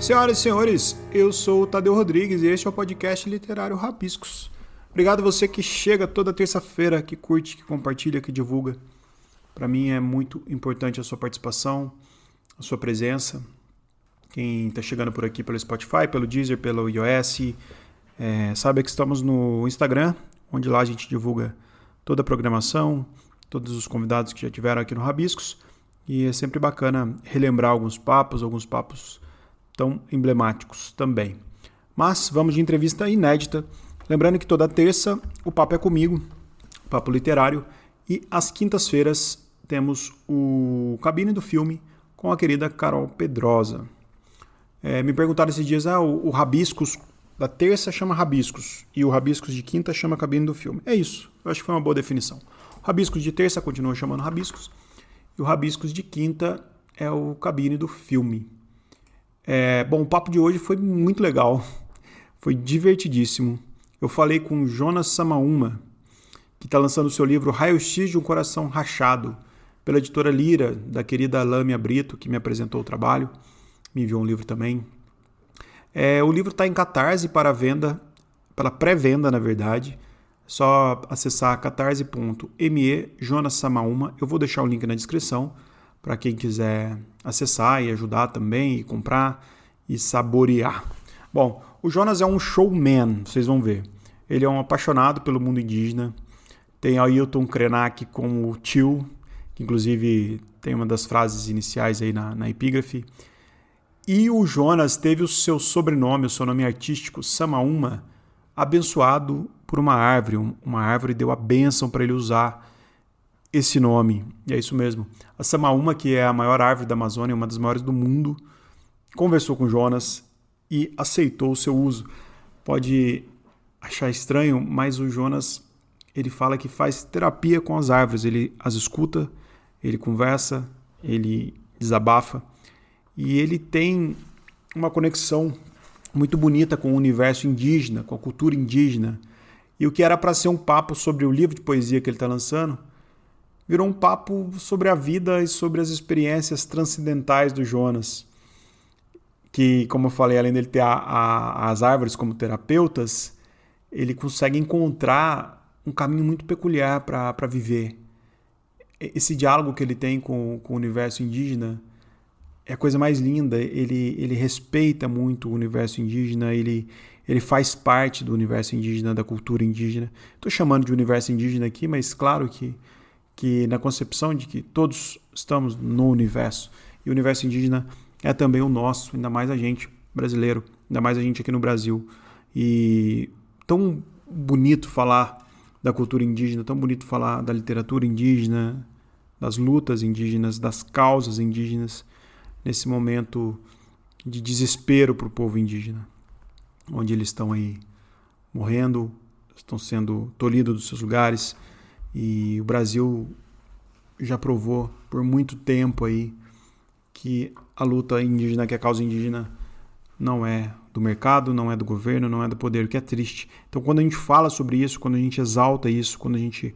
Senhoras e senhores, eu sou o Tadeu Rodrigues e este é o podcast literário Rabiscos. Obrigado a você que chega toda terça-feira, que curte, que compartilha, que divulga. Para mim é muito importante a sua participação, a sua presença. Quem está chegando por aqui pelo Spotify, pelo Deezer, pelo iOS, sabe que estamos no Instagram, onde lá a gente divulga toda a programação, todos os convidados que já tiveram aqui no Rabiscos. E é sempre bacana relembrar alguns papos tão emblemáticos também. Mas vamos de entrevista inédita. Lembrando que toda terça o papo é comigo, papo literário, e às quintas-feiras temos o Cabine do Filme com a querida Carol Pedrosa. Me perguntaram esses dias, o Rabiscos da terça chama Rabiscos e o Rabiscos de quinta chama Cabine do Filme. É isso, eu acho que foi uma boa definição. O Rabiscos de terça continua chamando Rabiscos e o Rabiscos de quinta é o Cabine do Filme. Bom, o papo de hoje foi muito legal, foi divertidíssimo. Eu falei com Jonas Samaúma, que está lançando o seu livro Raio-X de um Coração Rachado, pela editora Lira, da querida Lâmia Brito, que me apresentou o trabalho, me enviou um livro também. O livro está em Catarse para venda, para pré-venda, na verdade. Só acessar catarse.me Jonas Samaúma. Eu vou deixar o link na descrição para quem quiser acessar e ajudar também, e comprar e saborear. Bom, o Jonas é um showman, vocês vão ver. Ele é um apaixonado pelo mundo indígena. Tem Ailton Krenak como o tio, que inclusive tem uma das frases iniciais aí na epígrafe. E o Jonas teve o seu sobrenome, o seu nome artístico, Samaúma, abençoado por uma árvore. Uma árvore deu a bênção para ele usar esse nome. E é isso mesmo. A Samaúma, que é a maior árvore da Amazônia, uma das maiores do mundo, conversou com o Jonas e aceitou o seu uso. Pode achar estranho, mas o Jonas, ele fala que faz terapia com as árvores. Ele as escuta, ele conversa, ele desabafa. E ele tem uma conexão muito bonita com o universo indígena, com a cultura indígena. E o que era para ser um papo sobre o livro de poesia que ele está lançando, virou um papo sobre a vida e sobre as experiências transcendentais do Jonas. Que, como eu falei, além dele ter as árvores como terapeutas, ele consegue encontrar um caminho muito peculiar para viver. Esse diálogo que ele tem com o universo indígena é a coisa mais linda. Ele respeita muito o universo indígena, ele faz parte do universo indígena, da cultura indígena. Estou chamando de universo indígena aqui, mas claro que na concepção de que todos estamos no universo, e o universo indígena é também o nosso, ainda mais a gente brasileiro, ainda mais a gente aqui no Brasil. E tão bonito falar da cultura indígena, tão bonito falar da literatura indígena, das lutas indígenas, das causas indígenas, nesse momento de desespero para o povo indígena, onde eles estão aí morrendo, estão sendo tolhidos dos seus lugares. E o Brasil já provou por muito tempo aí que a luta indígena, que a causa indígena não é do mercado, não é do governo, não é do poder, o que é triste. Então, quando a gente fala sobre isso, quando a gente exalta isso, quando a gente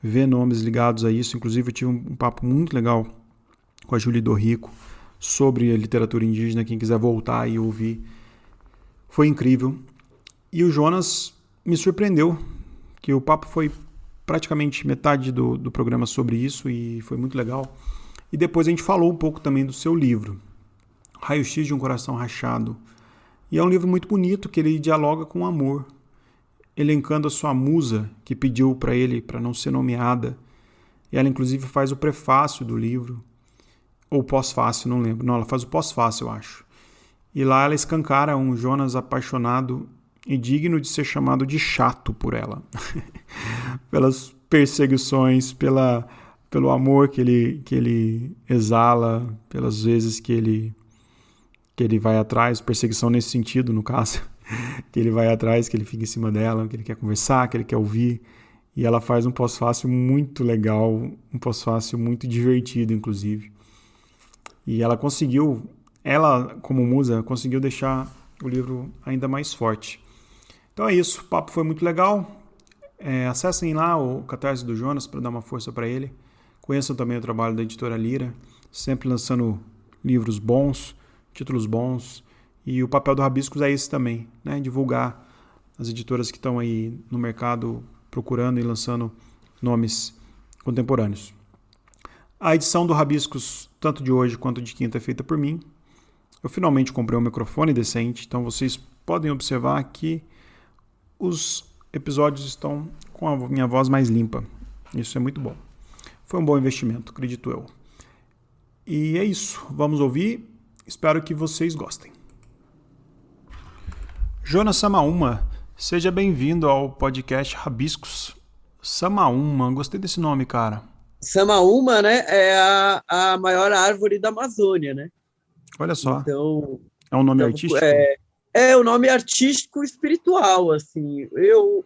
vê nomes ligados a isso, inclusive eu tive um papo muito legal com a Julie Dorrico sobre a literatura indígena, quem quiser voltar e ouvir, foi incrível. E o Jonas me surpreendeu, que o papo foi praticamente metade do programa sobre isso e foi muito legal. E depois a gente falou um pouco também do seu livro, Raio-X de um Coração Rachado. E é um livro muito bonito, que ele dialoga com o amor, elencando a sua musa, que pediu para ele para não ser nomeada. E ela inclusive faz o prefácio do livro, ou pós-fácio, não lembro. Não, ela faz o pós-fácio, eu acho. E lá ela escancara um Jonas apaixonado e digno de ser chamado de chato por ela. Pelas perseguições, pelo amor que ele exala, pelas vezes que ele vai atrás, perseguição nesse sentido, no caso, que ele vai atrás, que ele fica em cima dela, que ele quer conversar, que ele quer ouvir. E ela faz um pós-fácio muito legal, um pós-fácio muito divertido, inclusive. E ela como musa, conseguiu deixar o livro ainda mais forte. Então é isso, o papo foi muito legal. Acessem lá o Catarse do Jonas para dar uma força para ele. Conheçam também o trabalho da editora Lira, sempre lançando livros bons, títulos bons E o papel do Rabiscos é esse também, né? Divulgar as editoras que estão aí no mercado procurando e lançando nomes contemporâneos. A edição do Rabiscos, tanto de hoje quanto de quinta, é feita por mim. Eu finalmente comprei um microfone decente, então vocês podem observar que os episódios estão com a minha voz mais limpa. Isso é muito bom. Foi um bom investimento, acredito eu. E é isso. Vamos ouvir. Espero que vocês gostem. Jonas Samaúma, seja bem-vindo ao podcast Rabiscos. Samaúma, gostei desse nome, cara. Samaúma, né, é a maior árvore da Amazônia, né? Olha só. Então, é um nome artístico? É o nome artístico espiritual, assim.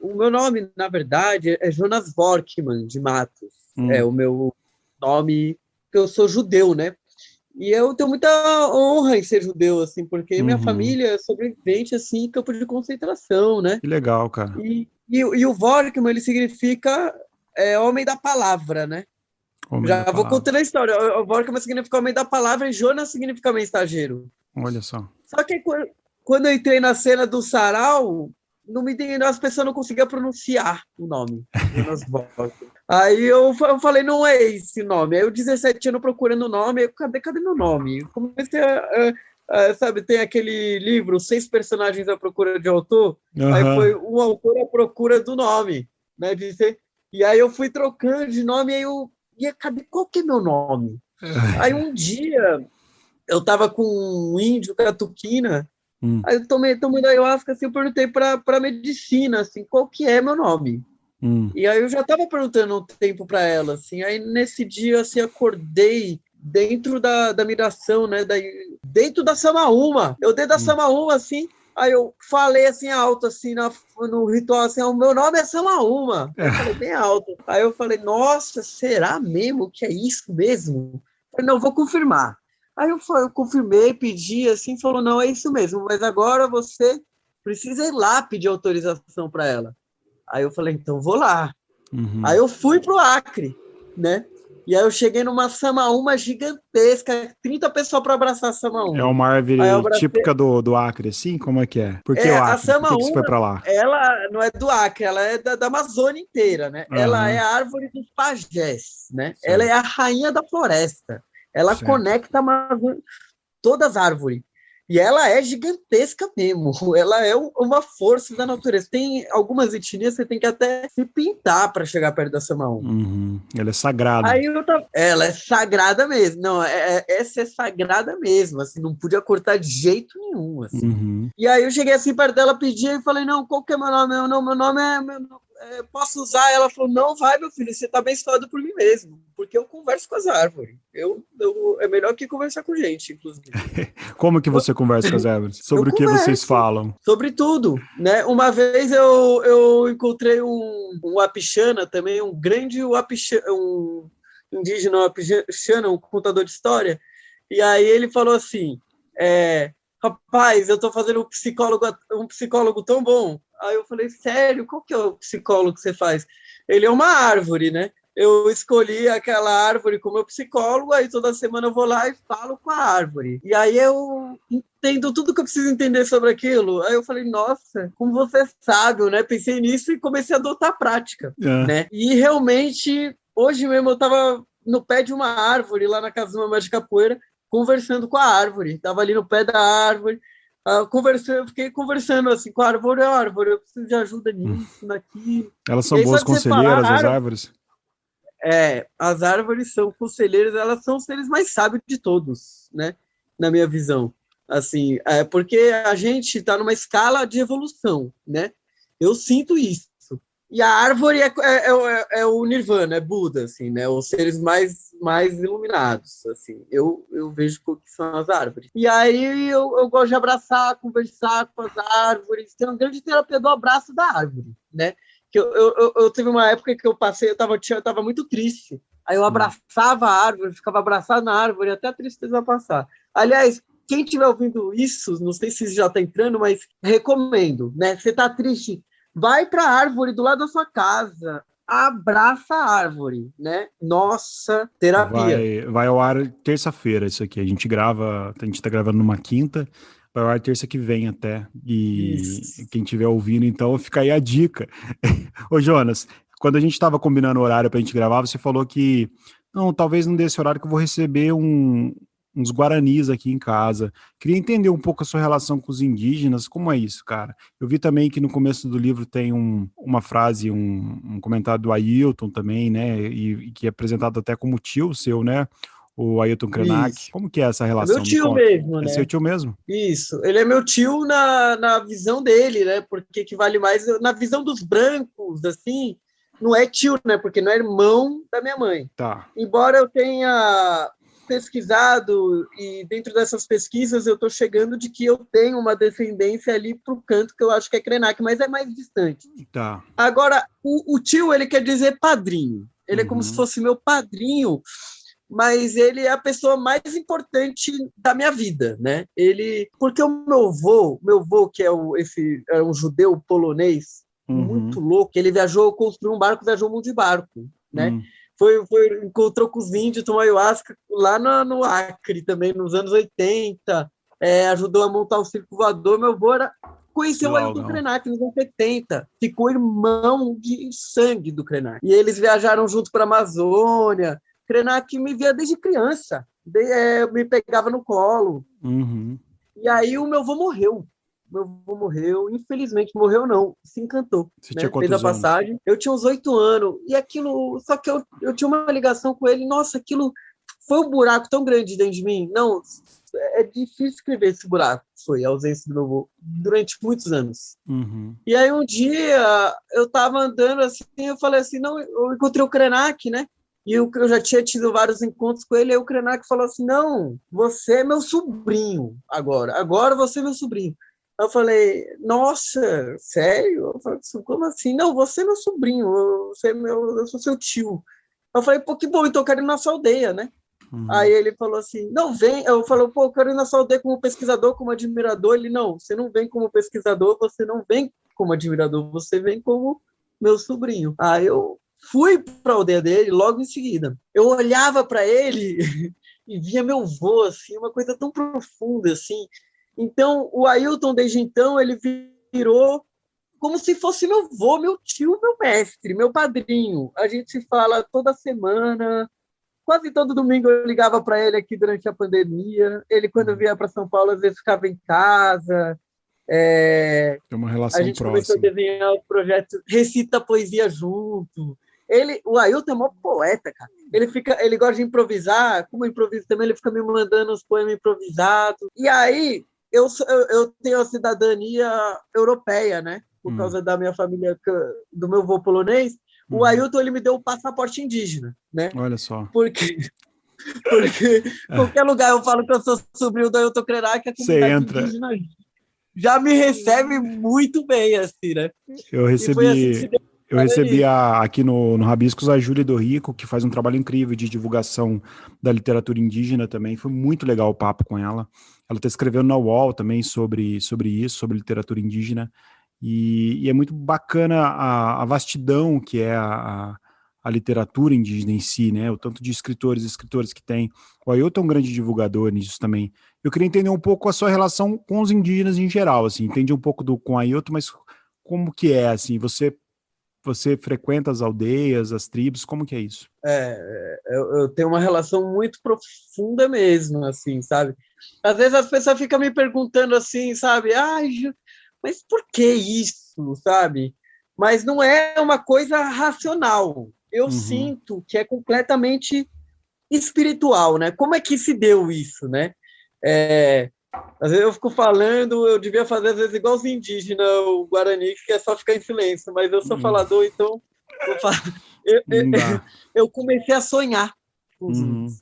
O meu nome, na verdade, é Jonas Vorkman de Matos. É o meu nome, eu sou judeu, né? E eu tenho muita honra em ser judeu, assim, porque minha família é sobrevivente, assim, em campo de concentração, né? Que legal, cara. E o Vorkman, ele significa homem da palavra, né? Já vou contando a história. O Vorkman significa homem da palavra e Jonas significa mensageiro. Olha só. Só que quando eu entrei na cena do sarau, as pessoas não conseguiam pronunciar o nome. Jonas Vorkman. Aí eu falei, não é esse nome. Aí eu, 17 anos procurando o nome, cadê meu nome? Eu comecei sabe, tem aquele livro, 6 personagens à procura de autor. Aí foi um autor à procura do nome, né? E aí eu fui trocando de nome, cadê qual que é meu nome? Aí um dia eu tava com um índio catuquina, aí eu tomei ayahuasca, assim, eu perguntei para medicina, assim, qual que é meu nome? E aí eu já tava perguntando um tempo para ela, assim, aí nesse dia, assim, acordei dentro da miração, né, dentro da Samaúma, eu dentro da Samaúma, assim, aí eu falei assim alto, assim, no ritual, assim, o meu nome é Samaúma. Eu falei bem alto. Aí eu falei, nossa, será mesmo que é isso mesmo? Eu falei, não, vou confirmar. Aí eu confirmei, pedi, assim, falou, não, é isso mesmo, mas agora você precisa ir lá pedir autorização para ela. Aí eu falei, então vou lá. Aí eu fui pro Acre, né? E aí eu cheguei numa Samaúma gigantesca, 30 pessoas para abraçar a Samaúma. É uma árvore típica do Acre, assim? Como é que é? Por que o Acre? A Samaúma, por que você foi para lá? ela não é do Acre, ela é da Amazônia inteira, né? Ela é a árvore dos pajés, né? Certo. Ela é a rainha da floresta. Ela conecta a Amazônia, todas as árvores. E ela é gigantesca mesmo. Ela é uma força da natureza. Tem algumas etnias, você tem que até se pintar para chegar perto da Samaúma. Ela é sagrada. Ela é sagrada mesmo. Não, essa é sagrada mesmo. Assim, não podia cortar de jeito nenhum. Assim. E aí eu cheguei assim perto dela, pedi e falei, não, qual que é meu nome? Meu nome posso usar? Ela falou, não, vai, meu filho, você está abençoado por mim mesmo, porque eu converso com as árvores. É melhor que conversar com gente, inclusive. Como que você conversa com as árvores? Sobre o que vocês falam? Sobre tudo, né? Uma vez eu encontrei um Wapixana também, um grande Wapixana, um indígena Wapixana, um contador de história, e aí ele falou assim, rapaz, eu estou fazendo um psicólogo tão bom. Aí eu falei, sério, qual que é o psicólogo que você faz? Ele é uma árvore, né? Eu escolhi aquela árvore como meu psicólogo, aí toda semana eu vou lá e falo com a árvore. E aí eu entendo tudo que eu preciso entender sobre aquilo. Aí eu falei, nossa, como você é sábio, né? Pensei nisso e comecei a adotar a prática, né? E realmente, hoje mesmo eu estava no pé de uma árvore, lá na casa de uma mestre de capoeira, conversando com a árvore. Estava ali no pé da árvore, fiquei conversando assim com a árvore, eu preciso de ajuda nisso, naquilo. Elas são boas conselheiras, as árvores? As árvores são conselheiras, elas são os seres mais sábios de todos, né? Na minha visão. Assim, porque a gente está numa escala de evolução, né? Eu sinto isso. E a árvore é o Nirvana, é Buda, assim, né? Os seres mais iluminados, assim. Eu vejo que são as árvores. E aí eu gosto de abraçar, conversar com as árvores. Tem uma grande terapia do abraço da árvore, né? Que eu teve uma época que eu passei, eu tava muito triste. Aí eu abraçava a árvore, ficava abraçado na árvore, até a tristeza passar. Aliás, quem estiver ouvindo isso, não sei se já está entrando, mas recomendo, né? Você está triste, vai para a árvore do lado da sua casa, abraça a árvore, né? Nossa, terapia. Vai ao ar terça-feira isso aqui. A gente tá gravando numa quinta, Vai terça que vem até. E Isso. quem estiver ouvindo, então, fica aí a dica. Ô, Jonas, quando a gente estava combinando o horário para a gente gravar, você falou que não, talvez não dê esse horário que eu vou receber uns guaranis aqui em casa. Queria entender um pouco a sua relação com os indígenas. Como é isso, cara? Eu vi também que no começo do livro tem uma frase, um comentário do Ailton também, né? E que é apresentado até como tio seu, né? O Ailton Krenak. Isso. Como que é essa É meu relação? Me tio conta. mesmo, É seu né? tio mesmo? Isso. Ele é meu tio na visão dele, né? Porque que vale mais na visão dos brancos, assim, não é tio, né? Porque não é irmão da minha mãe. Tá. Embora eu tenha pesquisado e dentro dessas pesquisas eu estou chegando de que eu tenho uma descendência ali para o canto que eu acho que é Krenak, mas é mais distante. Tá. Agora, o tio, ele quer dizer padrinho. Ele é como se Uhum. fosse meu padrinho, mas ele é a pessoa mais importante da minha vida, né? Porque o meu avô que é é um judeu polonês muito Uhum. louco, ele viajou, construiu um barco, viajou o mundo de barco, né? Uhum. Encontrou com os índios, tomou ayahuasca lá no Acre também, nos anos 80, ajudou a montar o circo voador. Meu avô conheceu o Legal, Ailton legal. Krenak nos anos 70, ficou irmão de sangue do Krenak. E eles viajaram juntos para a Amazônia. Krenak me via desde criança, me pegava no colo. Uhum. E aí o meu avô morreu. Meu avô morreu, infelizmente morreu não, se encantou, Você tinha né? Fez a quantos anos? passagem. Eu tinha uns 8 anos e aquilo, só que eu tinha uma ligação com ele. Nossa, aquilo foi um buraco tão grande dentro de mim. Não, é difícil escrever esse buraco. Foi a ausência do meu avô durante muitos anos. Uhum. E aí um dia eu estava andando assim, eu falei assim, não, eu encontrei o Krenak, né? E eu já tinha tido vários encontros com ele, aí o Krenak falou assim, não, você é meu sobrinho agora você é meu sobrinho. Eu falei, nossa, sério? Eu falei, como assim? Não, você é meu sobrinho, eu sou seu tio. Eu falei, pô, que bom, então eu quero ir na sua aldeia, né? Aí Uhum. ele falou assim, não, vem. Eu falei, pô, eu quero ir na sua aldeia como pesquisador, como admirador. Ele, não, você não vem como pesquisador, você não vem como admirador, você vem como meu sobrinho. Aí eu fui para a aldeia dele logo em seguida. Eu olhava para ele e via meu vô, assim, uma coisa tão profunda, assim. Então, o Ailton, desde então, ele virou como se fosse meu vô, meu tio, meu mestre, meu padrinho. A gente se fala toda semana, quase todo domingo eu ligava para ele aqui durante a pandemia. Ele, quando eu Uhum. vinha para São Paulo, às vezes ficava em casa. Tem uma A relação gente começou a próxima. desenhar o projeto Recita Poesia junto. O Ailton é maior poeta, cara. Ele gosta de improvisar, como eu improviso também, ele fica me mandando os poemas improvisados. E aí, eu tenho a cidadania europeia, né? Por Uhum. causa da minha família, do meu avô polonês. O Uhum. Ailton, ele me deu o passaporte indígena, né? Olha só. Porque qualquer lugar eu falo que eu sou sobrinho do Ailton Krenak, a Você comunidade entra. indígena já me recebe muito bem, assim, né? Eu E foi assim que se recebi, deu eu para recebi isso. aqui no Rabiscos a Júlia do Rico, que faz um trabalho incrível de divulgação da literatura indígena também. Foi muito legal o papo com ela. Ela está escrevendo na UOL também sobre isso, sobre literatura indígena. E é muito bacana a vastidão que é a literatura indígena em si, né? O tanto de escritores e escritoras que tem. O Ailton é um grande divulgador nisso também. Eu queria entender um pouco a sua relação com os indígenas em geral, assim. Entendi um pouco com o Ailton, mas como que é, assim? Você frequenta as aldeias, as tribos? Como que é isso? Eu tenho uma relação muito profunda mesmo, assim, sabe? Às vezes as pessoas ficam me perguntando assim, sabe? Ai, mas por que isso, sabe? Mas não é uma coisa racional. Eu Uhum. sinto que é completamente espiritual, né? Como é que se deu isso, né? É, Às vezes eu fico falando, eu devia fazer às vezes igual os indígenas, o Guarani, que é só ficar em silêncio, mas eu sou Uhum. falador, então eu, eu, eu, Não dá. eu comecei a sonhar com os Uhum. índios.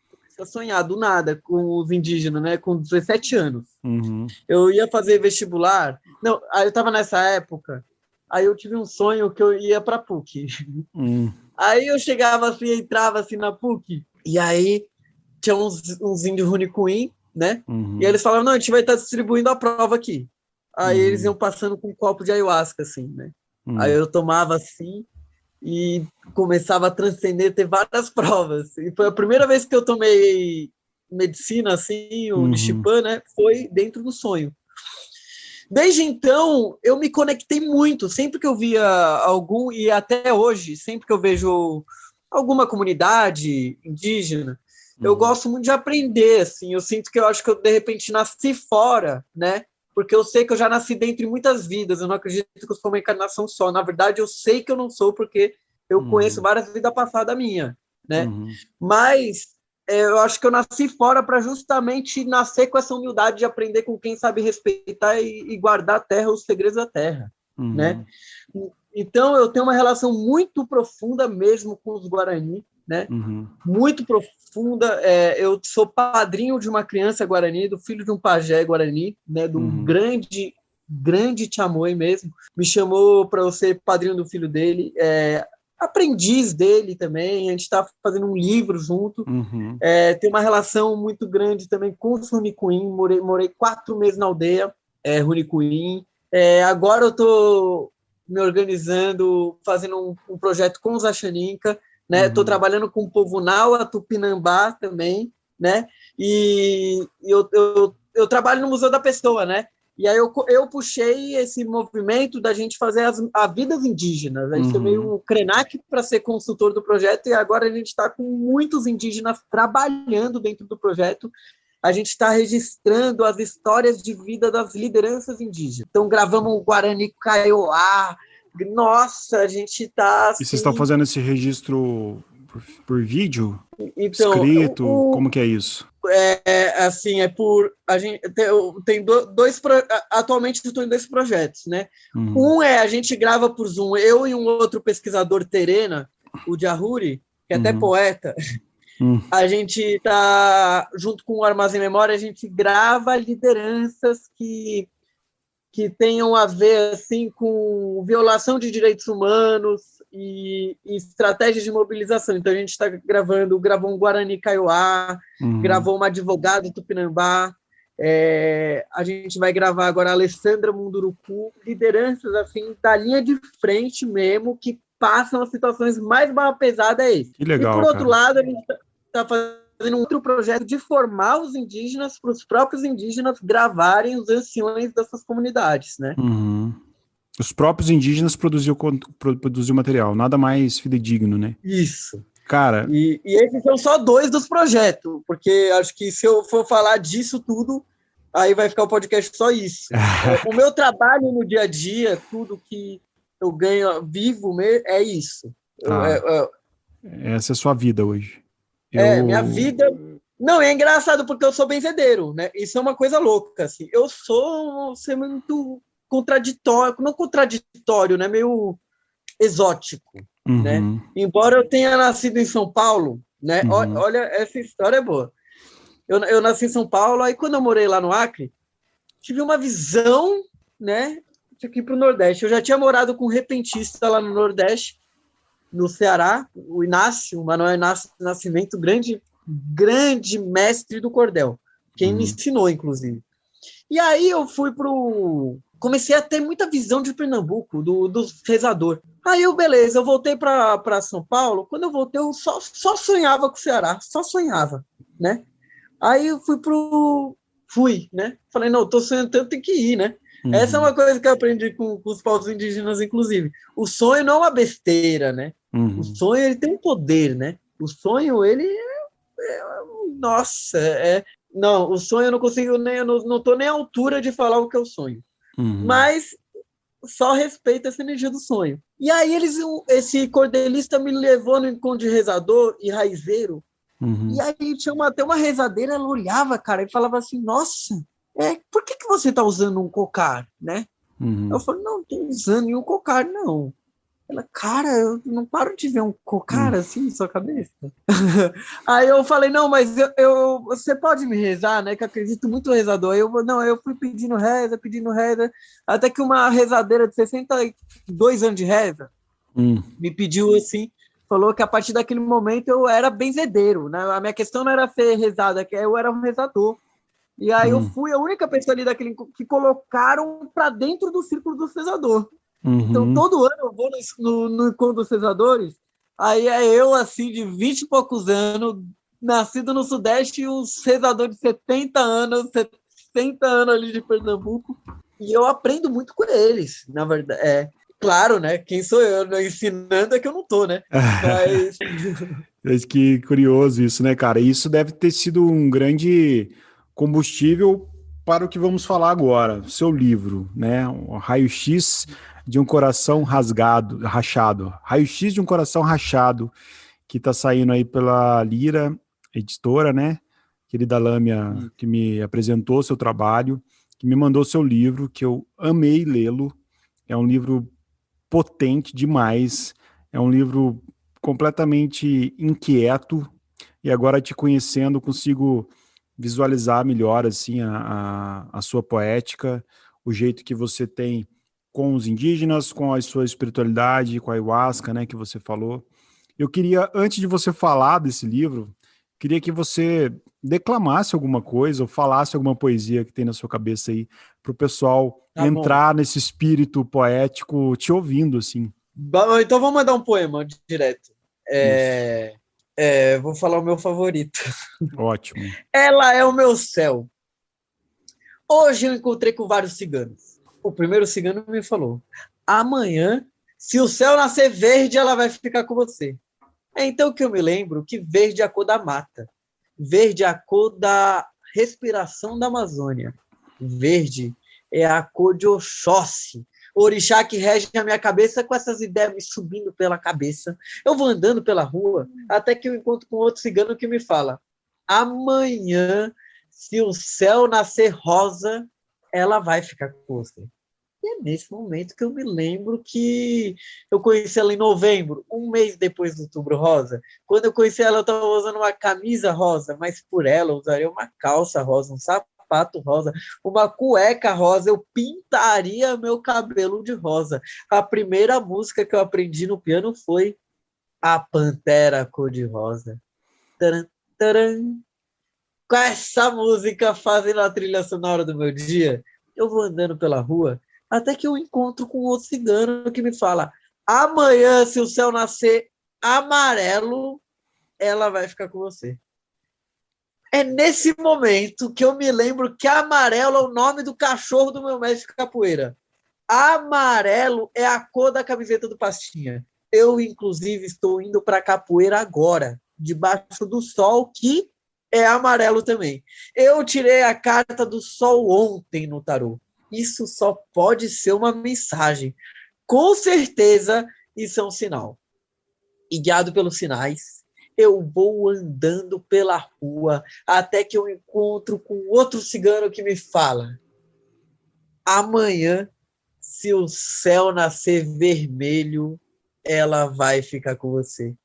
Comecei a sonhar do nada com os indígenas, né? Com 17 anos. Uhum. Eu ia fazer vestibular. Não, aí eu estava nessa época, aí eu tive um sonho que eu ia para PUC. Uhum. Aí eu chegava assim, entrava assim na PUC, e aí tinha uns índios Runicuim, né? E Uhum. eles falavam, não, a gente vai estar distribuindo a prova aqui. Aí eles Uhum. iam passando com um copo de ayahuasca, assim, né? Aí Uhum. eu tomava assim e começava a transcender, ter várias provas. E foi a primeira vez que eu tomei medicina, assim, o de Chipã, né, foi dentro do sonho. Desde então, eu me conectei muito. Sempre que eu via algum, e até hoje, sempre que eu vejo alguma comunidade indígena, eu gosto muito de aprender, assim. Eu sinto que eu acho que eu, de repente, nasci fora, né? Porque eu sei que eu já nasci dentro de muitas vidas. Eu não acredito que eu sou uma encarnação só. Na verdade, eu sei que eu não sou, porque eu conheço várias vidas passadas minhas, né? Mas eu acho que eu nasci fora para justamente nascer com essa humildade de aprender com quem sabe respeitar e guardar a terra, os segredos da terra, né? Então, eu tenho uma relação muito profunda mesmo com os Guarani, né? Muito profunda. Eu sou padrinho de uma criança Guarani, do filho de um pajé Guarani, né? Do grande Tiamoi mesmo. Me chamou para eu ser padrinho do filho dele. Aprendiz dele também, a gente está fazendo um livro junto, tem uma relação muito grande também com os Runicuim, morei 4 meses na aldeia, Runicuim, agora eu estou me organizando, fazendo um projeto com os Axaninca, né? Estou trabalhando com o povo Naua, Tupinambá também, né? E eu trabalho no Museu da Pessoa, né? E aí eu puxei esse movimento da gente fazer as vidas indígenas. Aí sou meio Krenak para ser consultor do projeto, e agora a gente está com muitos indígenas trabalhando dentro do projeto. A gente está registrando as histórias de vida das lideranças indígenas. Então, gravamos o Guarani Kaiowá. Nossa, a gente está... Assim... E vocês estão fazendo esse registro por vídeo? Então, escrito? Como que é isso? A gente tem atualmente eu estou em 2 projetos, né? A gente grava por Zoom, eu e um outro pesquisador Terena, o Jahuri, que é até poeta. A gente está junto com o Armazém Memória, a gente grava lideranças que tenham a ver assim com violação de direitos humanos e estratégias de mobilização. Então, a gente está gravou um Guarani Kaiowá, gravou uma advogada do Tupinambá, a gente vai gravar agora a Alessandra Munduruku, lideranças assim, da linha de frente mesmo, que passam as situações mais mal pesadas. Que legal, e, por outro lado, a gente está fazendo um outro projeto de formar os indígenas, para os próprios indígenas gravarem os anciões dessas comunidades, né? Os próprios indígenas produziam material, nada mais fidedigno, né? Isso. Cara... E esses são só 2 dos projetos, porque acho que se eu for falar disso tudo, aí vai ficar o podcast só isso. O meu trabalho no dia a dia, tudo que eu ganho vivo é isso. Essa é a sua vida hoje. Minha vida... Não, é engraçado porque eu sou benzedeiro, né? Isso é uma coisa louca, assim. Eu sou muito contraditório, não contraditório, né? Meio exótico, né? Embora eu tenha nascido em São Paulo, né? Olha, essa história é boa. Eu nasci em São Paulo, aí quando eu morei lá no Acre, tive uma visão, né? Aqui para o Nordeste. Eu já tinha morado com um repentista lá no Nordeste, no Ceará, o Inácio, o Manuel Inácio Nascimento, grande mestre do cordel, quem me ensinou, inclusive. E aí eu comecei a ter muita visão de Pernambuco, do rezador. Aí eu voltei para São Paulo. Quando eu voltei, eu só sonhava com o Ceará, só sonhava, né? Aí eu fui, né? Falei, não, tô sonhando tanto, tem que ir, né? Essa é uma coisa que eu aprendi com os povos indígenas, inclusive. O sonho não é uma besteira, né? O sonho, ele tem um poder, né? O sonho, ele nossa, não, o sonho eu não consigo eu não tô nem à altura de falar o que é o sonho. Mas só respeito essa energia do sonho. E aí esse cordelista me levou no encontro de rezador e raizeiro. E aí tinha até uma rezadeira, ela olhava, cara, e falava assim, nossa, por que você tá usando um cocar, né? Eu falei, não tô usando nenhum cocar, não. Ela, cara, eu não paro de ver um cocar assim na sua cabeça. Aí eu falei, não, mas você pode me rezar, né? Que eu acredito muito no rezador. Eu fui pedindo reza, até que uma rezadeira de 62 anos de reza me pediu assim, falou que a partir daquele momento eu era benzedeiro, né? A minha questão não era ser rezada, que eu era um rezador. E aí eu fui a única pessoa ali que colocaram para dentro do círculo do rezador. Então, todo ano eu vou no encontro dos rezadores, aí eu, assim, de 20 e poucos anos, nascido no Sudeste, e um rezador de 70 anos ali de Pernambuco, e eu aprendo muito com eles, na verdade. Claro, né? Quem sou eu? Ensinando é que eu não tô, né? Mas Mas que curioso isso, né, cara? Isso deve ter sido um grande combustível para o que vamos falar agora, seu livro, né? O Raio-X de um coração rachado. Raio-X de um coração rachado, que está saindo aí pela Lira Editora, né? Querida Lâmia, que me apresentou seu trabalho, que me mandou seu livro, que eu amei lê-lo. É um livro potente demais. É um livro completamente inquieto, e agora te conhecendo consigo visualizar melhor assim a sua poética, o jeito que você tem com os indígenas, com a sua espiritualidade, com a ayahuasca, né, que você falou. Eu queria, antes de você falar desse livro, queria que você declamasse alguma coisa ou falasse alguma poesia que tem na sua cabeça aí, para o pessoal tá bom. entrar nesse espírito poético te ouvindo, assim. Então vou mandar um poema direto. Isso, Vou falar o meu favorito. ótimo. Ela é o meu céu. Hoje eu encontrei com vários ciganos. O primeiro cigano me falou: amanhã, se o céu nascer verde, ela vai ficar com você. É então que eu me lembro que verde é a cor da mata, verde é a cor da respiração da Amazônia, verde é a cor de Oxóssi, orixá que rege a minha cabeça, com essas ideias me subindo pela cabeça. Eu vou andando pela rua até que eu encontro com outro cigano que me fala: amanhã, se o céu nascer rosa, ela vai ficar com você. E é nesse momento que eu me lembro que eu conheci ela em novembro, um mês depois do Outubro Rosa. Quando eu conheci ela, eu estava usando uma camisa rosa, mas por ela eu usaria uma calça rosa, um sapato rosa, uma cueca rosa, eu pintaria meu cabelo de rosa. A primeira música que eu aprendi no piano foi A Pantera Cor-de-Rosa. Taran, taran. Com essa música fazendo a trilha sonora do meu dia, eu vou andando pela rua até que eu encontro com outro cigano que me fala: amanhã, se o céu nascer amarelo, ela vai ficar com você. É nesse momento que eu me lembro que amarelo é o nome do cachorro do meu mestre capoeira. Amarelo é a cor da camiseta do Pastinha. Eu, inclusive, estou indo para capoeira agora, debaixo do sol, que é amarelo também. Eu tirei a carta do sol ontem no tarô. Isso só pode ser uma mensagem. Com certeza, isso é um sinal. E guiado pelos sinais, eu vou andando pela rua até que eu encontro com outro cigano que me fala: amanhã, se o céu nascer vermelho, ela vai ficar com você.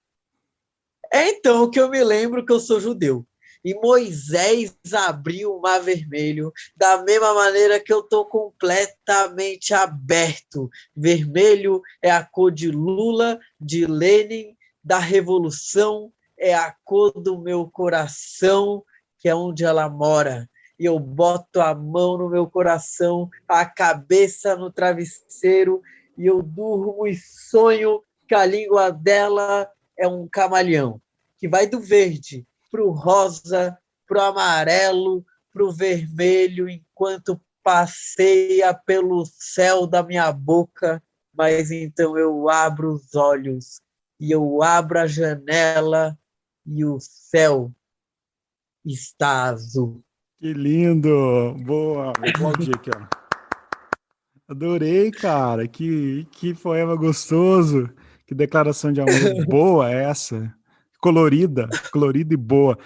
É então que eu me lembro que eu sou judeu. E Moisés abriu o mar vermelho, da mesma maneira que eu estou completamente aberto. Vermelho é a cor de Lula, de Lenin, da Revolução, é a cor do meu coração, que é onde ela mora. E eu boto a mão no meu coração, a cabeça no travesseiro, e eu durmo e sonho que a língua dela é um camaleão, que vai do verde para o rosa, para o amarelo, para o vermelho, enquanto passeia pelo céu da minha boca. Mas então eu abro os olhos e eu abro a janela e o céu está azul. Que lindo! Boa! Vou aplaudir aqui, ó. Adorei, cara. Que poema gostoso. Que declaração de amor boa é essa. Colorida e boa.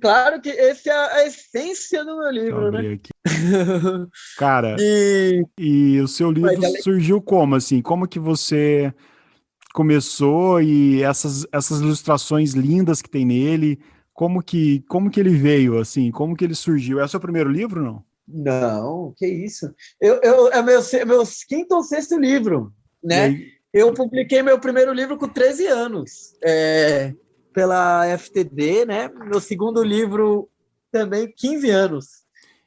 Claro que essa é a essência do meu Deixa eu livro, né? abrir aqui. Cara, E e o seu livro surgiu como, assim? Como que você começou e essas ilustrações lindas que tem nele, como que ele veio, assim? Como que ele surgiu? É o seu primeiro livro, não? não, que isso? É meu quinto ou sexto livro, E né? aí, Eu publiquei meu primeiro livro com 13 anos, pela FTD, né? Meu segundo livro também, 15 anos,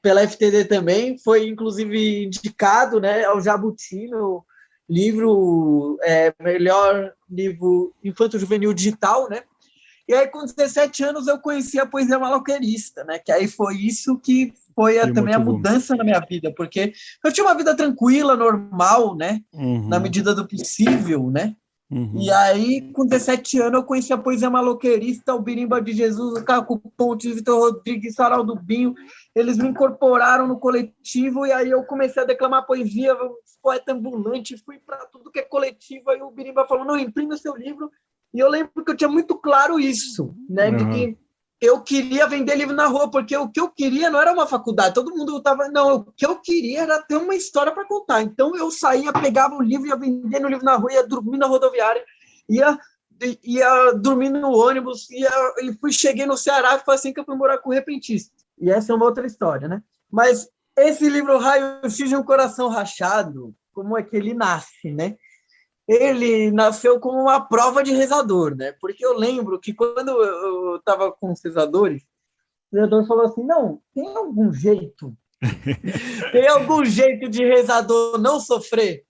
pela FTD também. Foi, inclusive, indicado, né, ao Jabuti, meu livro, melhor livro infanto-juvenil digital, né? E aí, com 17 anos, eu conheci a poesia maloqueirista, né? Que aí foi isso que foi também a mudança na minha vida, porque eu tinha uma vida tranquila, normal, né? Na medida do possível, né? E aí, com 17 anos, eu conheci a poesia maloqueirista, o Birimba de Jesus, o Caco Pontes, Vitor Rodrigues, Sarau do Binho. Eles me incorporaram no coletivo e aí eu comecei a declamar poesia, poeta ambulante, fui para tudo que é coletivo. Aí o Birimba falou, não, imprime o seu livro. E eu lembro que eu tinha muito claro isso, né? De que eu queria vender livro na rua, porque o que eu queria não era uma faculdade, todo mundo estava... Não, o que eu queria era ter uma história para contar. Então eu saía, pegava o livro, ia vendendo o livro na rua, ia dormir na rodoviária, ia dormir no ônibus, cheguei no Ceará, foi assim que eu fui morar com o repentista. E essa é uma outra história, né? Mas esse livro, Raio-X de um Coração Rachado, como é que ele nasce, né? Ele nasceu como uma prova de rezador, né? Porque eu lembro que quando eu estava com os rezadores, o rezador falou assim, não, tem algum jeito de rezador não sofrer?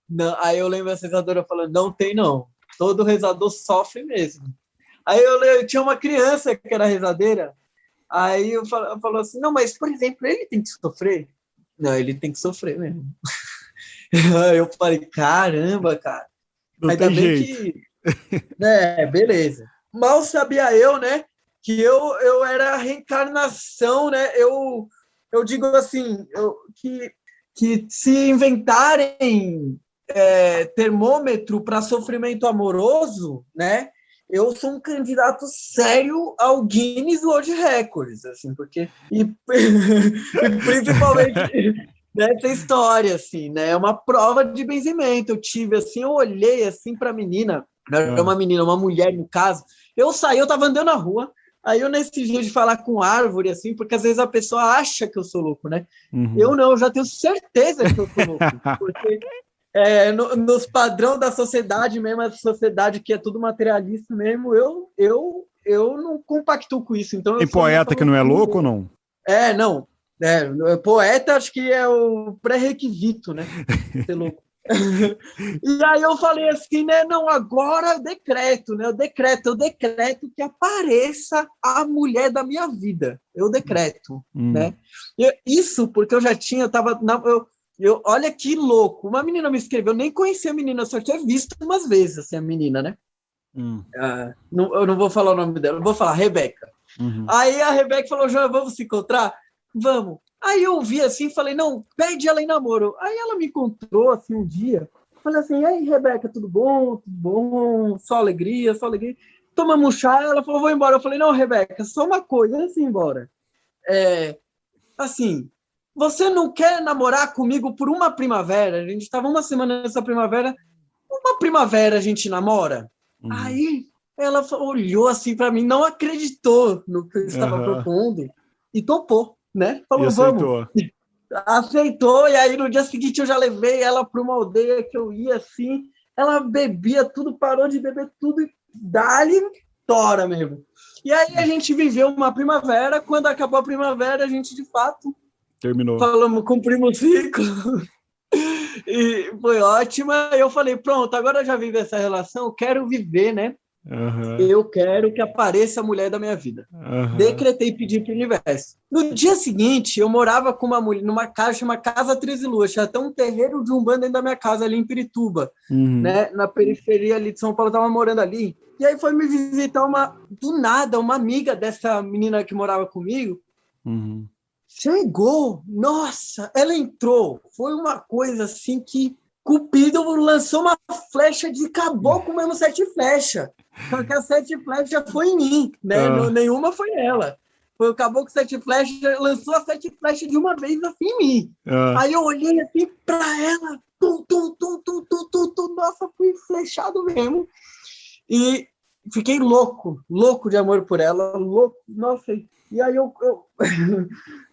Não. Aí eu lembro a rezadora falando, não tem não, todo rezador sofre mesmo. Aí eu tinha uma criança que era rezadeira, aí eu falou assim, não, mas, por exemplo, ele tem que sofrer? Não, ele tem que sofrer mesmo. Eu falei, caramba, cara. Não ainda tem bem jeito. que... beleza. Mal sabia eu, né, que eu era a reencarnação, né? Eu digo assim, que se inventarem termômetro para sofrimento amoroso, né? Eu sou um candidato sério ao Guinness World Records, assim, porque e principalmente nessa história, assim, né? É uma prova de benzimento. Eu tive, assim, eu olhei assim para a menina, era uma menina, uma mulher no caso. Eu saí, eu estava andando na rua. Aí eu nesse jeito de falar com árvore, assim, porque às vezes a pessoa acha que eu sou louco, né? Eu não, eu já tenho certeza que eu sou louco, porque nos padrões da sociedade mesmo, a sociedade que é tudo materialista mesmo, eu não compactuo com isso. Então, tem poeta que não é louco ou não? Não. Poeta acho que é o pré-requisito, né? Ser louco. E aí eu falei assim, né? Não, agora eu decreto, né? Eu decreto que apareça a mulher da minha vida. Eu decreto, né? Isso porque eu já tinha, olha que louco. Uma menina me escreveu, eu nem conhecia a menina, eu só tinha visto umas vezes assim, a menina, né? Eu não vou falar o nome dela, eu vou falar Rebeca. Aí a Rebeca falou, João, vamos se encontrar? Vamos. Aí eu vi assim, falei, não, pede ela em namoro. Aí ela me encontrou assim um dia, falei assim, e aí, Rebeca, tudo bom? Tudo bom? Só alegria, só alegria. Tomamos um chá, ela falou, vou embora. Eu falei, não, Rebeca, só uma coisa, antes de ir embora. Assim, você não quer namorar comigo por uma primavera? A gente estava uma semana nessa primavera, uma primavera a gente namora? Aí ela olhou assim para mim, não acreditou no que eu estava propondo e topou, né? Falou, vamos. Aceitou, e aí no dia seguinte eu já levei ela para uma aldeia que eu ia assim, ela bebia tudo, parou de beber tudo e dá-lhe tora mesmo. E aí a gente viveu uma primavera, quando acabou a primavera a gente de fato terminou. Cumprimos o ciclo. E foi ótima. Eu falei, pronto, agora eu já vivi essa relação, eu quero viver, né? Eu quero que apareça a mulher da minha vida. Decretei e pedi para o universo. No dia seguinte, eu morava com uma mulher numa casa chamada Casa 13 Luas. Tinha até um terreiro de Umbanda dentro da minha casa, ali em Pirituba, né? Na periferia ali de São Paulo, eu estava morando ali. E aí foi me visitar do nada, uma amiga dessa menina que morava comigo. Chegou, nossa, ela entrou. Foi uma coisa assim que Cupido lançou uma flecha de caboclo mesmo, 7 flechas. Só que a 7 flechas foi em mim, né? Nenhuma foi nela. Foi o caboclo 7 flechas, lançou as 7 flechas de uma vez assim em mim. Aí eu olhei assim pra ela, nossa, fui flechado mesmo. E fiquei louco de amor por ela, louco, nossa. E aí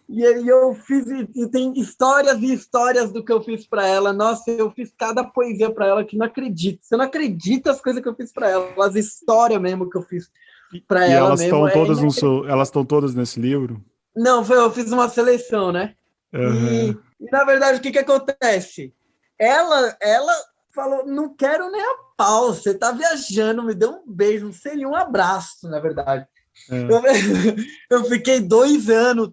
E aí eu fiz, e tem histórias e histórias do que eu fiz para ela. Nossa, eu fiz cada poesia para ela que não acredito. Você não acredita as coisas que eu fiz para ela, as histórias mesmo que eu fiz para ela. Elas estão todas elas estão todas nesse livro? Não, eu fiz uma seleção, né? E na verdade o que acontece? Ela falou, não quero nem a pau, você tá viajando, me deu um beijo, não sei, um abraço, na verdade. Eu, eu fiquei 2 anos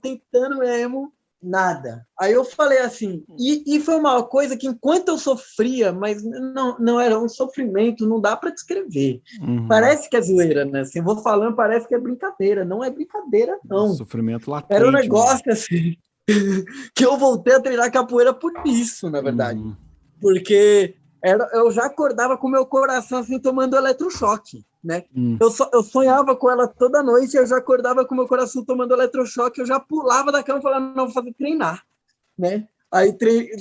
tentando mesmo, nada. Aí eu falei assim, e foi uma coisa que enquanto eu sofria, mas não era um sofrimento, não dá para descrever. Parece que é zoeira, né? Assim, eu vou falando, parece que é brincadeira. Não é brincadeira, não. Sofrimento latente. Era um negócio assim, que eu voltei a treinar capoeira por isso, na verdade. Porque eu já acordava com meu coração assim, tomando eletrochoque, né? Eu sonhava com ela toda noite, eu já acordava com meu coração tomando eletrochoque, eu já pulava da cama e falava, não, vou fazer treinar, né? Aí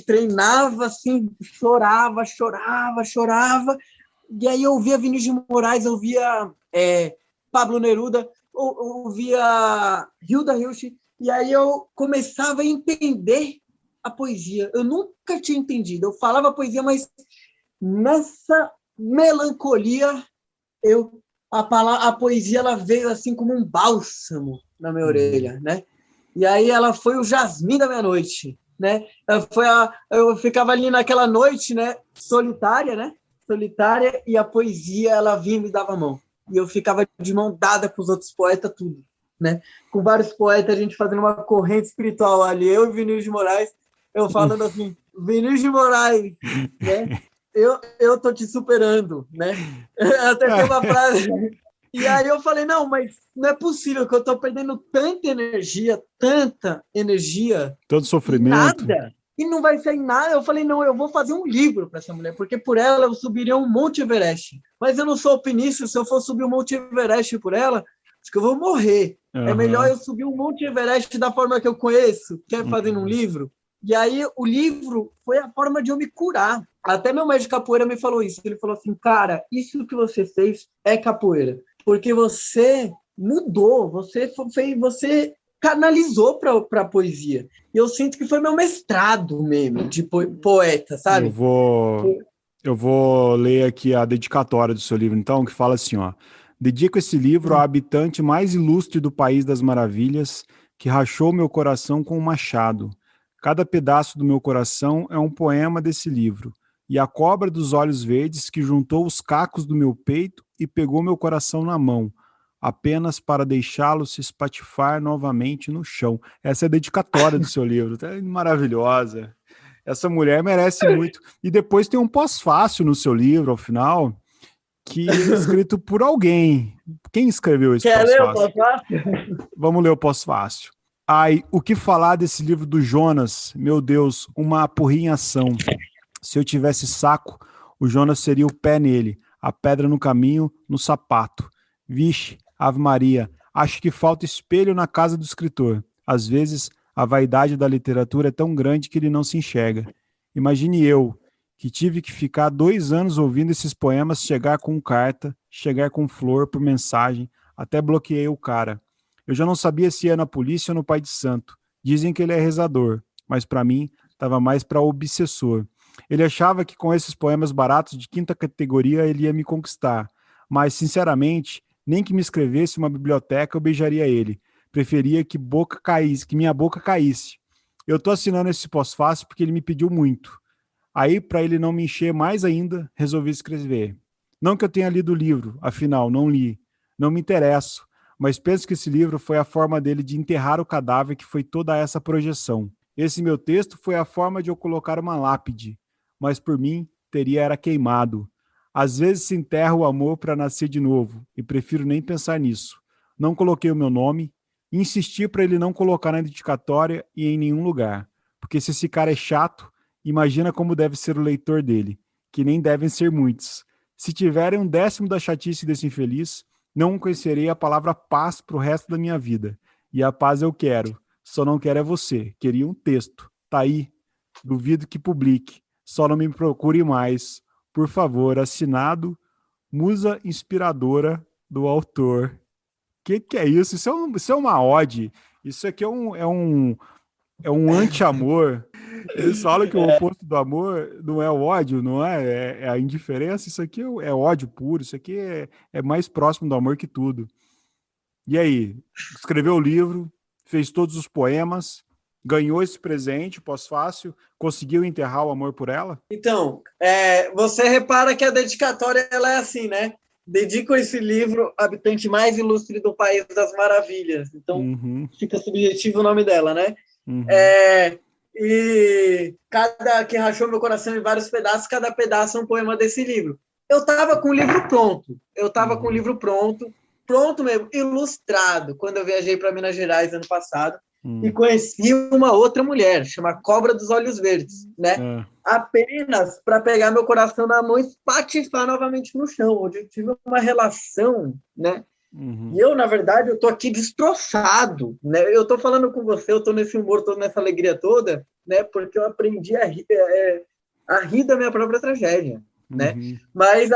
treinava assim, chorava, e aí eu via Vinícius de Moraes, eu via Pablo Neruda, eu via Hilda Hilst, e aí eu começava a entender a poesia. Eu nunca tinha entendido. Eu falava poesia, mas nessa melancolia, a poesia ela veio assim como um bálsamo na minha orelha, né? E aí ela foi o jasmim da minha noite, né? Eu ficava ali naquela noite, né? Solitária, e a poesia ela vinha e me dava a mão. E eu ficava de mão dada com os outros poetas, tudo, né? Com vários poetas, a gente fazendo uma corrente espiritual ali, eu e Vinícius de Moraes, eu falando assim, Vinícius de Moraes, né? Eu tô te superando, né? Até tem uma frase. E aí eu falei, não, mas não é possível que eu tô perdendo tanta energia, todo sofrimento. Nada. E não vai sair nada. Eu falei, não, eu vou fazer um livro para essa mulher, porque por ela eu subiria um Monte Everest. Mas eu não sou alpinista, se eu for subir um Monte Everest por ela, acho que eu vou morrer. É melhor eu subir um Monte Everest da forma que eu conheço, que é fazendo um livro. E aí o livro foi a forma de eu me curar. Até meu mestre de capoeira me falou isso. Ele falou assim, cara, isso que você fez é capoeira. Porque você mudou, você canalizou para a poesia. E eu sinto que foi meu mestrado mesmo, de poeta, sabe? Eu vou ler aqui a dedicatória do seu livro, então, que fala assim, ó. Dedico esse livro à habitante mais ilustre do País das Maravilhas, que rachou meu coração com um machado. Cada pedaço do meu coração é um poema desse livro. E a cobra dos olhos verdes que juntou os cacos do meu peito e pegou meu coração na mão, apenas para deixá-lo se espatifar novamente no chão. Essa é a dedicatória do seu livro. É maravilhosa. Essa mulher merece muito. E depois tem um pós-fácil no seu livro, ao final, que é escrito por alguém. Quem escreveu esse pós-fácil? Quer ler o pós-fácil? Vamos ler o pós-fácil. Ai, o que falar desse livro do Jonas? Meu Deus, uma porrinha ação. Se eu tivesse saco, o Jonas seria o pé nele, a pedra no caminho, no sapato. Vixe, Ave Maria, acho que falta espelho na casa do escritor. Às vezes, a vaidade da literatura é tão grande que ele não se enxerga. Imagine eu, que tive que ficar 2 anos ouvindo esses poemas chegar com carta, chegar com flor por mensagem, até bloqueei o cara. Eu já não sabia se ia na polícia ou no Pai de Santo. Dizem que ele é rezador, mas para mim estava mais para obsessor. Ele achava que com esses poemas baratos de 5ª categoria ele ia me conquistar, mas, sinceramente, nem que me escrevesse uma biblioteca eu beijaria ele. Preferia que minha boca caísse. Eu tô assinando esse pós-fácil porque ele me pediu muito. Aí, para ele não me encher mais ainda, resolvi escrever. Não que eu tenha lido o livro, afinal, não li. Não me interesso, mas penso que esse livro foi a forma dele de enterrar o cadáver que foi toda essa projeção. Esse meu texto foi a forma de eu colocar uma lápide, mas por mim teria era queimado. Às vezes se enterra o amor para nascer de novo, e prefiro nem pensar nisso. Não coloquei o meu nome, insisti para ele não colocar na dedicatória e em nenhum lugar, porque se esse cara é chato, imagina como deve ser o leitor dele, que nem devem ser muitos. Se tiverem 1/10 da chatice desse infeliz, não conhecerei a palavra paz pro resto da minha vida. E a paz eu quero, só não quero é você. Queria um texto. Tá aí. Duvido que publique. Só não me procure mais. Por favor, assinado Musa Inspiradora do autor. Que é isso? Isso é uma ode. Isso aqui é um anti-amor. Eles falam que o oposto do amor não é o ódio, não é? É a indiferença. Isso aqui é ódio puro. Isso aqui é mais próximo do amor que tudo. E aí? Escreveu o livro, fez todos os poemas. ganhou esse presente pós-fácil, conseguiu enterrar o amor por ela? Então, você repara que a dedicatória ela é assim, né? Dedico esse livro ao habitante mais ilustre do País das Maravilhas. Então, fica subjetivo o nome dela, né? E cada que rachou meu coração em vários pedaços, cada pedaço é um poema desse livro. Eu estava com o livro pronto. Pronto mesmo, ilustrado, quando eu viajei para Minas Gerais ano passado. E conheci uma outra mulher, chama Cobra dos Olhos Verdes, né? Apenas para pegar meu coração na mão e espatifar novamente no chão, onde eu tive uma relação, né? E eu, na verdade, eu tô aqui destroçado, né? Eu tô falando com você, eu tô nesse humor, tô nessa alegria toda, né? Porque eu aprendi a rir da minha própria tragédia, né? Mas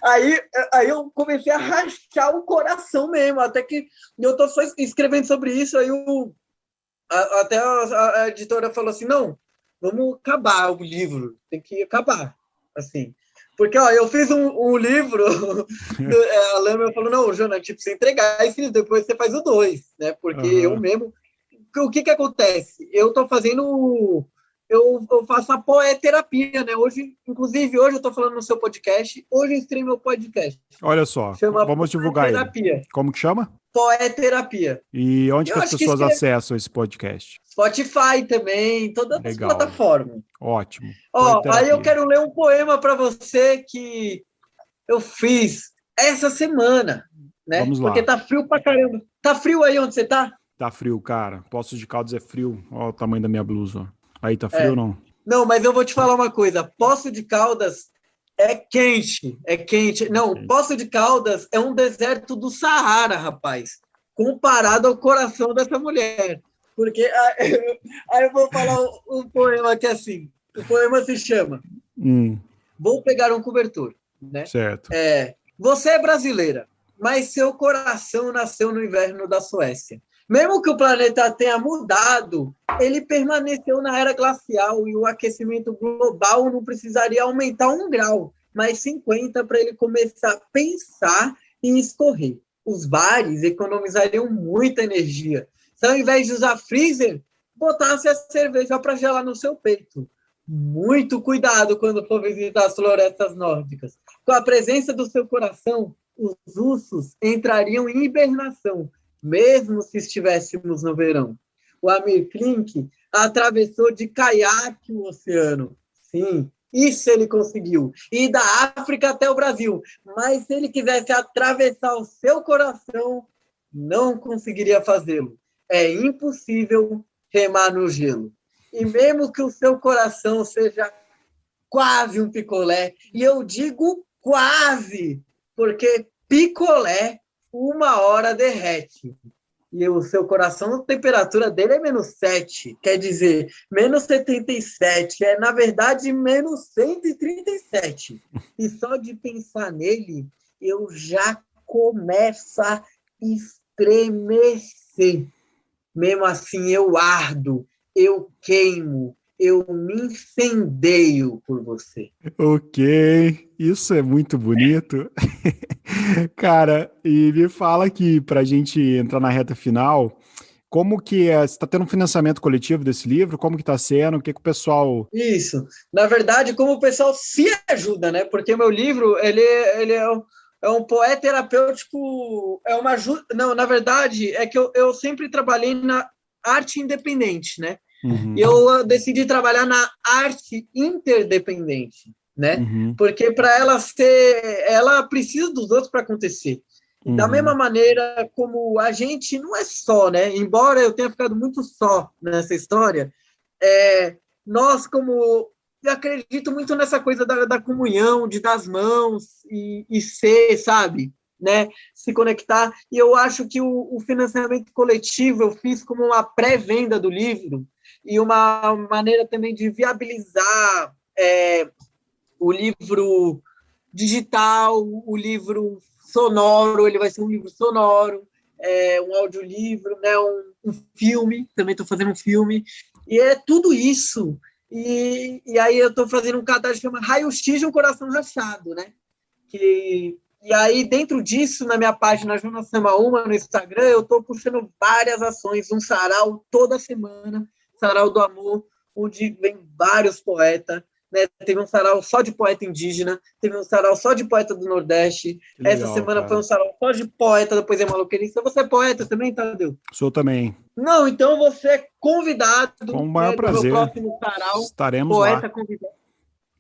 aí eu comecei a rachar o coração mesmo, até que eu tô só escrevendo sobre isso, aí até a editora falou assim, não, vamos acabar o livro, tem que acabar, assim. Porque, ó, eu fiz um livro, a Lama falou, não, Jonathan, tipo, você entregar esse livro, depois você faz o 2, né? Porque eu mesmo... O que acontece? Eu tô fazendo... Eu faço a poeterapia, né? Inclusive, hoje eu tô falando no seu podcast, hoje eu estrei meu podcast. Olha só, Chama vamos divulgar ele. Como que chama? Poeterapia. E onde que as pessoas acessam esse podcast? Spotify também, todas as plataformas. Ótimo. Ó, aí eu quero ler um poema para você que eu fiz essa semana, né? Vamos lá. Porque tá frio pra caramba. Tá frio aí onde você tá? Tá frio, cara. Poços de Caldas é frio. Olha o tamanho da minha blusa. Ó. Aí tá frio ou não? Não, mas eu vou te falar uma coisa. Poços de Caldas é quente. É quente. Não, Poços de Caldas é um deserto do Saara, rapaz. Comparado ao coração dessa mulher. Porque aí eu vou falar um poema que é assim. O poema se chama Vou Pegar um Cobertor. Né? Certo. Você é brasileira, mas seu coração nasceu no inverno da Suécia. Mesmo que o planeta tenha mudado, ele permaneceu na era glacial e o aquecimento global não precisaria aumentar 1 grau, mas 50 para ele começar a pensar em escorrer. Os bares economizariam muita energia. Se ao invés de usar freezer, botasse a cerveja para gelar no seu peito. Muito cuidado quando for visitar as florestas nórdicas. Com a presença do seu coração, os ursos entrariam em hibernação, mesmo se estivéssemos no verão. O Amir Klink atravessou de caiaque o oceano. Sim, isso ele conseguiu. E da África até o Brasil. Mas se ele quisesse atravessar o seu coração, não conseguiria fazê-lo. É impossível remar no gelo. E mesmo que o seu coração seja quase um picolé, e eu digo quase, porque picolé 1 hora derrete. E o seu coração, a temperatura dele é -7, quer dizer, -77, na verdade, -137. E só de pensar nele, eu já começo a estremecer. Mesmo assim, eu ardo, eu queimo, eu me incendeio por você. Ok, isso é muito bonito. Cara, e me fala aqui, pra gente entrar na reta final, como que você está tendo um financiamento coletivo desse livro? Como que está sendo? O que o pessoal... Isso. Na verdade, como o pessoal se ajuda, né? Porque meu livro, ele é um poeta terapêutico, é uma ajuda... Não, na verdade, é que eu sempre trabalhei na arte independente, né? E eu decidi trabalhar na arte interdependente, né? Porque para ela precisa dos outros para acontecer. Da mesma maneira como a gente não é só, né? Embora eu tenha ficado muito só nessa história, nós eu acredito muito nessa coisa da comunhão, de dar as mãos e ser, sabe? Né? Se conectar. E eu acho que o financiamento coletivo eu fiz como uma pré-venda do livro e uma maneira também de viabilizar o livro digital, o livro sonoro, ele vai ser um livro sonoro, um audiolivro, né, um filme, também estou fazendo um filme, e é tudo isso. E aí eu estou fazendo um catálogo que chama Raio-X de um Coração Rachado, né? Que E aí, dentro disso, na minha página Jonas Samaúma, no Instagram, eu estou puxando várias ações, um sarau toda semana, Sarau do Amor, onde vem vários poetas, né? Teve um sarau só de poeta indígena, teve um sarau só de poeta do Nordeste. Legal, essa semana cara. foi um sarau só de poeta da poesia maluqueira. Você é poeta também, Tadeu? Sou também. Não, então você é convidado, Com o maior né, do meu prazer. próximo sarau. Estaremos Poeta lá. convidado.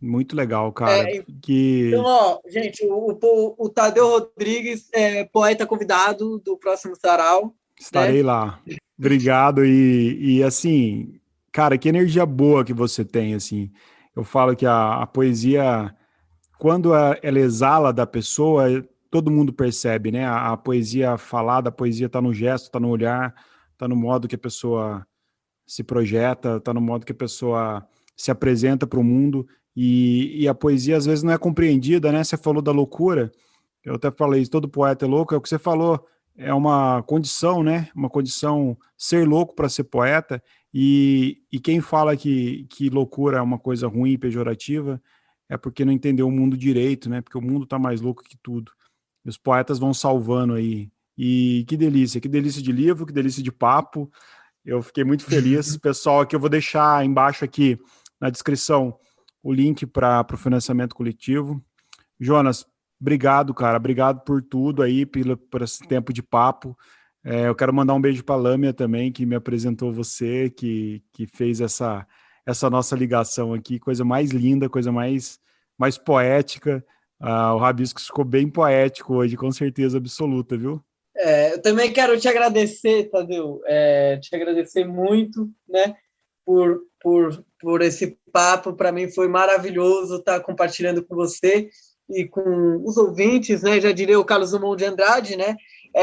Muito legal, cara. Então, ó, gente, o Tadeu Rodrigues é poeta convidado do próximo sarau. Estarei, né, lá. Obrigado. E assim, cara, que energia boa que você tem, assim. Eu falo que a poesia, quando ela exala da pessoa, todo mundo percebe, né? A poesia falada, a poesia tá no gesto, tá no olhar, tá no modo que a pessoa se projeta, tá no modo que a pessoa se apresenta para o mundo. E a poesia às vezes não é compreendida, né? Você falou da loucura, eu até falei, todo poeta é louco, é o que você falou, é uma condição, né? Uma condição ser louco para ser poeta, e quem fala que loucura é uma coisa ruim e pejorativa é porque não entendeu o mundo direito, né? Porque o mundo tá mais louco que tudo. E os poetas vão salvando aí. E que delícia de livro, que delícia de papo. Eu fiquei muito feliz. Pessoal, aqui eu vou deixar embaixo aqui na descrição o link para o financiamento coletivo. Jonas, obrigado, cara. Obrigado por tudo aí, por esse tempo de papo. Eu quero mandar um beijo para a Lâmia também, que me apresentou você, que fez essa nossa ligação aqui. Coisa mais linda, coisa mais poética. O Rabiscos ficou bem poético hoje, com certeza absoluta, viu? Eu também quero te agradecer, Tadeu, te agradecer muito, né, por esse papo. Para mim foi maravilhoso estar compartilhando com você e com os ouvintes, né? Já diria o Carlos Drummond de Andrade, né?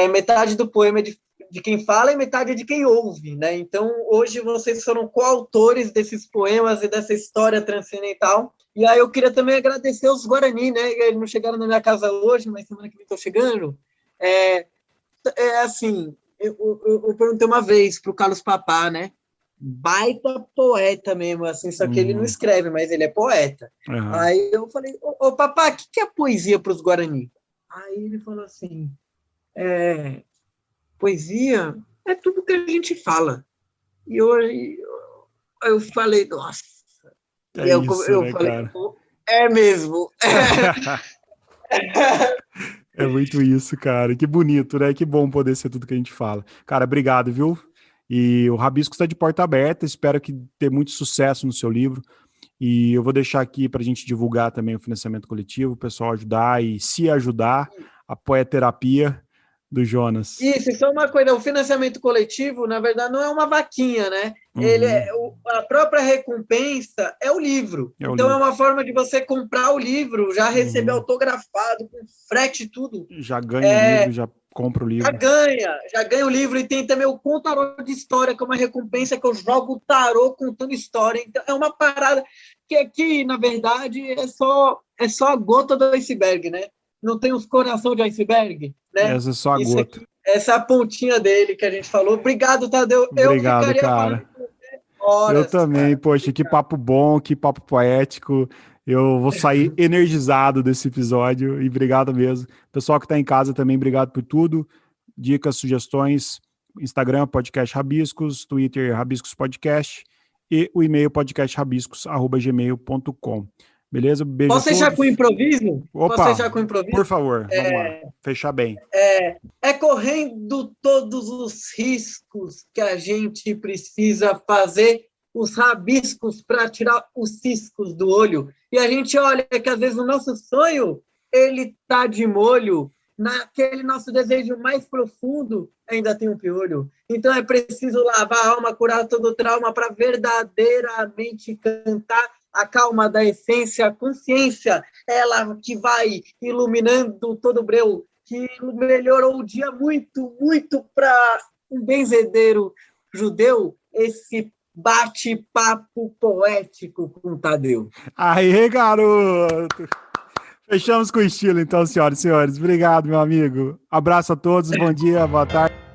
Metade do poema é de quem fala e metade é de quem ouve, né? Então, hoje vocês foram coautores desses poemas e dessa história transcendental. E aí eu queria também agradecer os Guarani, né? Eles não chegaram na minha casa hoje, mas semana que vem estão chegando. Assim, eu perguntei uma vez para o Carlos Papá, né? Baita poeta mesmo, assim, só que ele não escreve, mas ele é poeta. Uhum. Aí eu falei, ô Papá, o que é poesia para os Guarani? Aí ele falou assim, poesia é tudo que a gente fala. E hoje eu falei, nossa. É e eu né, falei, cara? É mesmo. É muito isso, cara. Que bonito, né? Que bom poder ser tudo que a gente fala. Cara, obrigado, viu? E o Rabisco está de porta aberta. Espero que ter muito sucesso no seu livro. E eu vou deixar aqui para a gente divulgar também o financiamento coletivo, o pessoal ajudar e se ajudar, a poeterapia do Jonas. Isso, só uma coisa, o financiamento coletivo, na verdade, não é uma vaquinha, né? A própria recompensa é o livro. Então, é uma forma de você comprar o livro, já receber autografado, com frete e tudo. Já ganha o livro, já compra o livro. Já ganha o livro, e tem também o Contarô de História, que é uma recompensa que eu jogo o tarô contando história. Então, é uma parada que aqui, na verdade, é só a gota do iceberg, né? Não tem os coração de iceberg, né? Essa é só a gota. Aqui, essa é a pontinha dele que a gente falou. Obrigado, Tadeu. Obrigado, eu ficaria cara. falando com você horas. Eu também, cara. Poxa, que papo bom, que papo poético. Eu vou sair energizado desse episódio e obrigado mesmo. Pessoal que está em casa também, obrigado por tudo. Dicas, sugestões, Instagram, Podcast Rabiscos, Twitter, Rabiscos Podcast e o e-mail podcastrabiscos@gmail.com. Beleza? Beijo Posso a todos. fechar com improviso? Opa, Posso fechar com improviso? Por favor, vamos lá. Fechar bem. Correndo todos os riscos que a gente precisa fazer, os rabiscos para tirar os ciscos do olho. E a gente olha que às vezes o nosso sonho, ele tá de molho. Naquele nosso desejo mais profundo, ainda tem um piolho. Então é preciso lavar a alma, curar todo o trauma para verdadeiramente cantar a calma da essência, a consciência, ela que vai iluminando todo o breu, que melhorou o dia muito, muito para um benzedeiro judeu, esse bate-papo poético com Tadeu. Aê, garoto! Fechamos com estilo, então, senhoras e senhores. Obrigado, meu amigo. Abraço a todos, bom dia, boa tarde.